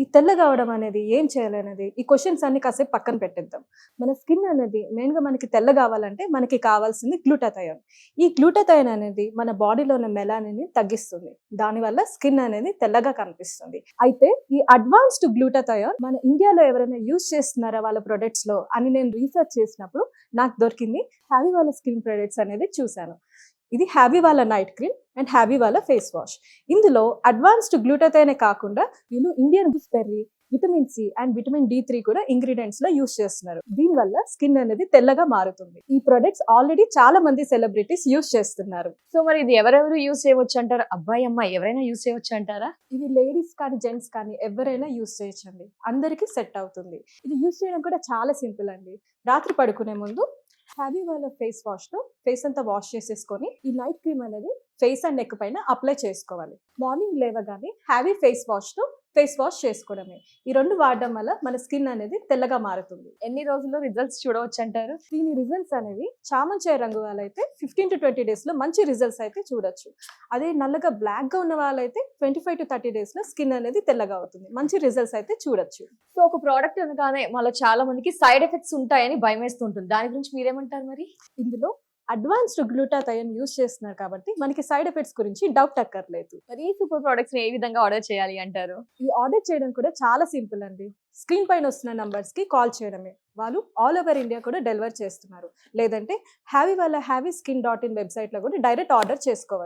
ఈ తెల్లగా అవడం అనేది ఏం చేయాలనేది ఈ క్వశ్చన్స్ అన్ని కాసేపు పక్కన పెట్టేద్దాం. మన స్కిన్ అనేది మెయిన్‌గా మనకి తెల్లగా అవ్వాలంటే మనకి కావాల్సింది గ్లూటాథయోన్. ఈ గ్లూటాథయోన్ అనేది మన బాడీలో ఉన్న మెలానిన్‌ని తగ్గిస్తుంది. దానివల్ల స్కిన్ అనేది తెల్లగా కనిపిస్తుంది. అయితే ఈ అడ్వాన్స్డ్ గ్లూటాథయోన్ మన ఇండియాలో ఎవరైనా యూజ్ చేస్తున్నారా వాళ్ళ ప్రొడక్ట్స్‌లో అని నేను రీసెర్చ్ చేసినప్పుడు నాకు దొరికింది హ్యావీ వాళ్ళ స్కిన్ ప్రొడక్ట్స్ అనేది చూశాను. ఇది హ్యావీ వాళ్ళ నైట్ క్రీమ్ అండ్ హ్యావీ వాళ్ళ ఫేస్ వాష్. ఇందులో అడ్వాన్స్డ్ గ్లూటాథయోనే కాకుండా వీళ్ళు Indian gooseberry, vitamin C and vitamin D three కూడా ఇంగ్రీడియంట్స్ లో యూస్ చేస్తున్నారు. దీనివల్ల స్కిన్ అనేది తెల్లగా మారుతుంది. ఈ ప్రొడక్ట్స్ ఆల్రెడీ చాలా మంది సెలబ్రిటీస్ యూస్ చేస్తున్నారు. సో మరి ఇది ఎవరెవరు యూస్ చేయవచ్చు అంటారు? అబ్బాయి, అమ్మాయి ఎవరైనా యూస్ చేయవచ్చు అంటారా? ఇది లేడీస్ కానీ జెంట్స్ కానీ ఎవరైనా యూస్ చేయొచ్చండి. అందరికీ సెట్ అవుతుంది. ఇది యూస్ చేయడం కూడా చాలా సింపుల్ అండి. రాత్రి పడుకునే ముందు హ్యావీ వాళ్ళ ఫేస్ వాష్ తో ఫేస్ అంతా వాష్ చేసేసుకొని ఈ నైట్ క్రీమ్ అనేది ఫేస్ అండ్ నెక్ పైన అప్లై చేసుకోవాలి. మార్నింగ్ లేవగానే హ్యావీ ఫేస్ వాష్ తో ఫేస్ వాష్ చేసుకోవడమే. ఈ రెండు వాడడం వల్ల మన స్కిన్ అనేది తెల్లగా మారుతుంది. ఎన్ని రోజుల్లో రిజల్ట్స్ చూడవచ్చు అంటారు? దీని రిజల్ట్స్ అనేవి చామంచాయ రంగు వాళ్ళైతే 15 to 20 డేస్ లో మంచి రిజల్ట్స్ అయితే చూడొచ్చు. అదే నల్లగా బ్లాక్ గా ఉన్న వాళ్ళైతే 25 to 30 డేస్ లో స్కిన్ అనేది తెల్లగా అవుతుంది. మంచి రిజల్ట్స్ అయితే చూడొచ్చు. సో ఒక ప్రోడక్ట్ అనగానే మళ్ళీ చాలా మందికి సైడ్ ఎఫెక్ట్స్ ఉంటాయని భయం వేస్తుంటుంది. దాని గురించి మీరేమంటారు మరి? ఇందులో అడ్వాన్స్డ్ గ్లూటాథయోన్ యూస్ చేస్తున్నారు కాబట్టి మనకి సైడ్ ఎఫెక్ట్స్ గురించి డౌట్ అక్కర్లేదు. మరి ఈ సూపర్ ప్రొడక్ట్స్ ఏ విధంగా ఆర్డర్ చేయాలి అంటారు? ఈ ఆర్డర్ చేయడం కూడా చాలా సింపుల్ అండి. స్క్రీన్ పైన వస్తున్న నంబర్స్ కి కాల్ చేయడమే. వాళ్ళు ఆల్ ఓవర్ ఇండియా కూడా డెలివర్ చేస్తున్నారు. లేదంటే హ్యావీ వాళ్ళ హ్యావీ స్కిన్.in వెబ్సైట్ లో కూడా డైరెక్ట్ ఆర్డర్ చేసుకోవచ్చు.